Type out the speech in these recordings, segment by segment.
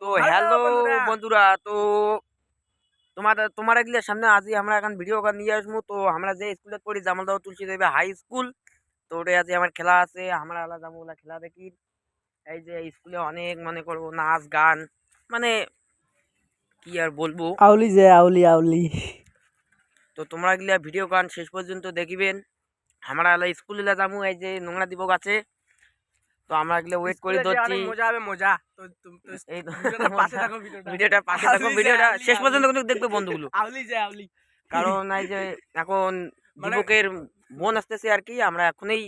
তো হ্যালো বন্ধুরা, তো তোমার এগুলোর সামনে আজই আমরা এখন ভিডিও নিয়ে আসবো। তো আমরা যে স্কুলে পড়ি জামালদহ তুলসী দেবে হাই স্কুল, তো ওটাই আজকে আমার খেলা আছে। আমরা আলাদা যাবো খেলা দেখি। এই যে স্কুলে অনেক মনে করবো নাচ গান, মানে কি আর বলবো, আউলি যে আউলি আউলি। তো তোমরা এগুলা ভিডিও গান শেষ পর্যন্ত দেখিবেন। আমরা আলা স্কুলে যাবো, এই যে নোংরা দিবক আছে, তো আমরা এগুলো ওয়েট করে ধরছি। মজা হবে মজা। তো এই পাশে থাকো, ভিডিওটা পাশে থাকো, ভিডিওটা শেষ পর্যন্ত কিন্তু দেখবে বন্ধুগুলো, আউলি যে আউলি। কারণ এই যে এখন দিবকের বোন আসতেছে আর কি। আমরা এখনই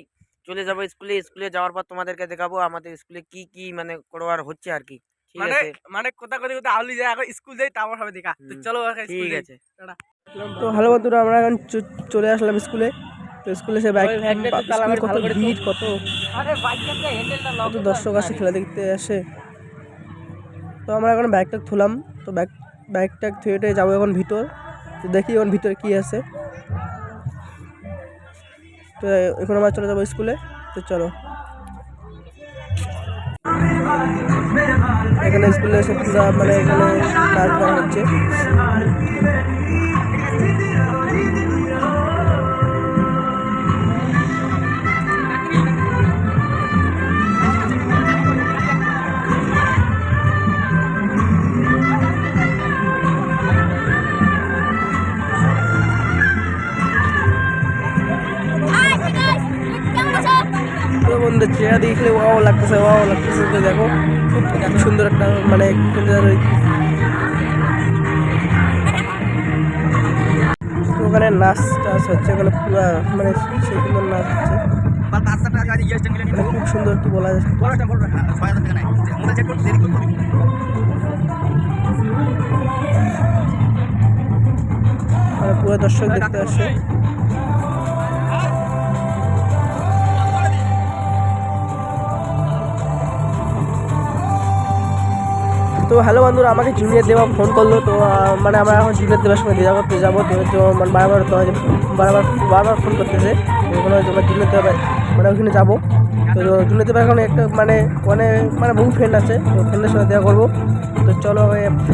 চলে যাব স্কুলে। স্কুলে যাওয়ার পর তোমাদেরকে দেখাবো আমাদের স্কুলে কি কি মানে করবার হচ্ছে আর কি। ঠিক আছে, মানে কথা কথা কথা আউলি যায় এখন স্কুল যাই, তারপর হবে দেখা। তো চলো ঠিক আছে। তো হ্যালো বন্ধুরা, আমরা এখন চলে আসলাম স্কুলে। তো স্কুলে সে বাইক কত ভিড়, কত দর্শক আসে খেলা দেখতে আসে। তো আমরা এখন বাইকটা থুলাম, তো বাইকটা থুয়েটে যাবো এখন ভিতর। তো দেখি এখন ভিতরে কি আছে। তো এখন আমরা চলে যাবো স্কুলে। তো চলো, এখানে স্কুলে এসে পুরা মানে এখানে নাচ গান হচ্ছে। তো বন্ধু চেহারা দেখলে ওয়াও লাগতেছে, তো দেখো খুব সুন্দর একটা মানে ওখানে নাচ টাচ হচ্ছে, ওখানে পুরা মানে সেই সুন্দর নাচ হচ্ছে, খুব সুন্দর কি বলা যাচ্ছে। পুরো দর্শক দেখতে আসছে। তো হ্যালো বন্ধুরা, আমাকে জুনিয়র দেবা ফোন করলো। তো মানে আমরা এখন জুনিয়র দেবার সঙ্গে দেখা করতে যাবো। তো মানে বারবার ফোন করতেছে, ওখানে আমরা জুনিয়র দেবা মানে ওখানে যাবো। তো জুনিয়র দেবার এখন একটা মানে মানে বহু ফ্রেন্ড আছে, তো ফ্রেন্ডের সঙ্গে দেখা করবো। তো চলো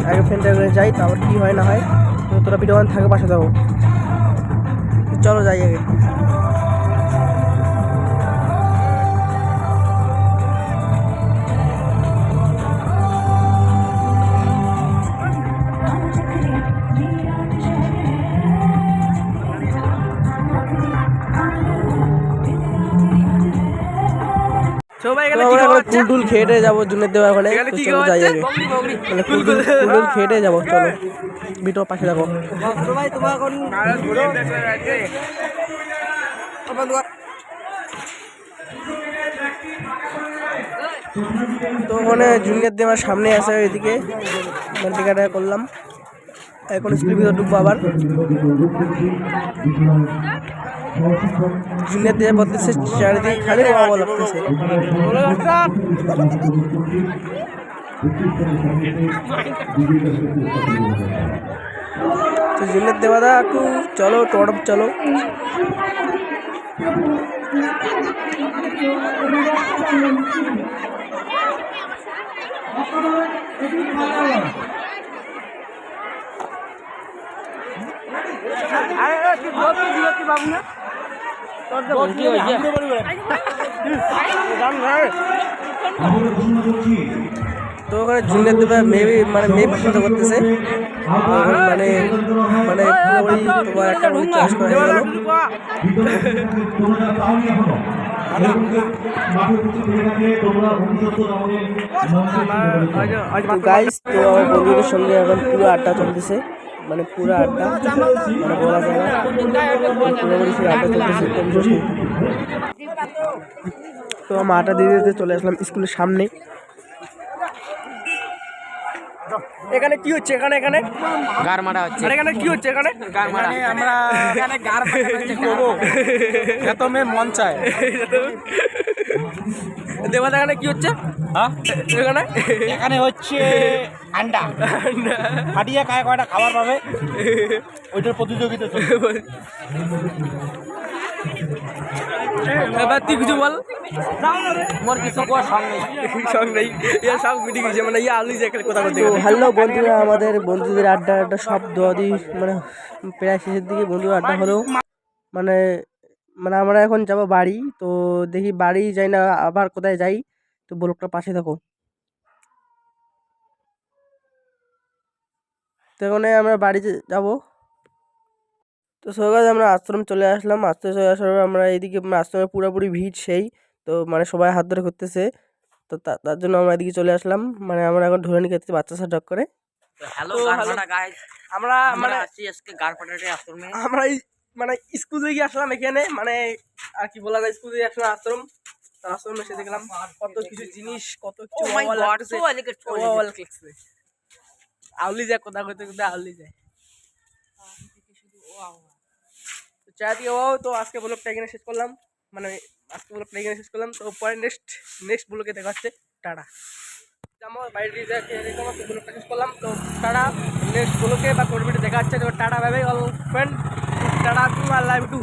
আগে ফ্রেন্ডের যাই, তারপর কী হয় না হয়। তো তোরা ভিডিও থাকে পাশে যাবো, চলো যাই আগে। ফুল খেটে যাবো জুনের দেওয়া ওখানে। চলো যাই আগে, মানে ফুল খেটে যাবো। চলো ভিডিও পাশে যাবো। তো ওখানে জুনিয়র দেওয়ার সামনে আছে, এদিকে টিকাটা করলাম। এখন স্কুলের ভিতরে ঢুকবো আবার। জুনিয়র দিয়ে বলতেছে চারিদিকে খালি ওয়াও লাগতেছে। তো জুনিয়র দেওয়া দা একটু চলো টপ চলো। তো ওখানে জুনিয়র দেবে মেয়ে পছন্দ করতেছে, মানে মানে তোমার একটা চাষ করা হয়ে গেল। গাইস, তো আমার বন্ধুদের সঙ্গে এখন পুরো আড্ডা চলতেছে, মানে পুরো আড্ডা, মানে বলা যায় না, আড্ডা চলতেছে। তো আমি আড্ডা দিয়ে দিতে চলে আসলাম স্কুলের সামনে। এখানে কি হচ্ছে? এখানে গার মারা হচ্ছে। এখানে কি হচ্ছে? এখানে গার মারা, আমরা এখানে গার করবো, এত মেয়ে মন চায়। দেবাদা এখানে কি হচ্ছে? হ্যাঁ, এখানে হচ্ছে আন্ডা ফাটিয়ে খায়, কয়টা খাবার পাবে ওইটার প্রতিযোগিতা। এবার তুই কিছু বল। মোর কিছু কোয়া সঙ্গ নেই। সঙ্গ নেই, ইয়া সব মিটিং গেছে, মানে ইয়া আলু যে কথা বলতে। হ্যালো বন্ধুরা, আমাদের বন্ধুদের আড্ডা আড্ডা সব দোয়াদি মানে প্রায় শেষের দিকে বন্ধুর আড্ডা হলো। মানে মানে আমরা এখন যাব বাড়ি, তো দেখি বাড়ি যাই না আবার কোথায় যাই, তো ব্লগটা পাশে থাকো। তো এখন আমরা বাড়ি যাব। তো সকালে আমরা আশ্রম চলে আসলাম, আশ্রমে চলে আসার পর আমরা এইদিকে আশ্রমে পুরোপুরি ভিড় সেই, তো মানে সবাই হাত ধরে করতেছে, তো তার জন্য আমরা এদিকে চলে আসলাম। মানে আমরা এখন ধরে নিয়ে যাচ্ছি বাচ্চা সাথে করে। হ্যালো তো গারপাটা গাইস, আমরা মানে মানে আসছি আজকে গারপাটাতে আশ্রমে। আমরা মানে স্কুল থেকে আসলাম এখানে, মানে আর কি বলা যায়, স্কুল থেকে আসলাম আশ্রম, তো আশ্রমে এসে দেখলাম কত কিছু জিনিস, কত কিছু ও মাই wall গড, লাগতেছে, সো এলিগেন্ট wall লাগতেছে। আউলি যায় কোথা করতে করতে আউলি যায়। তো চা দিয়ে ও, তো আজকে ব্লগটা এখানে শেষ করলাম, মানে আজকে ব্লগটা এখানে শেষ করলাম। তো পরে নেক্সট ব্লগে দেখা হচ্ছে। টাটা। আমার বাইরে ব্লগটা শেষ করলাম, তো টাটা। নেক্সট ব্লগে বা কোন ভিডিও দেখা হচ্ছে। তো tata, bye bye all friend, tata too, I love you two.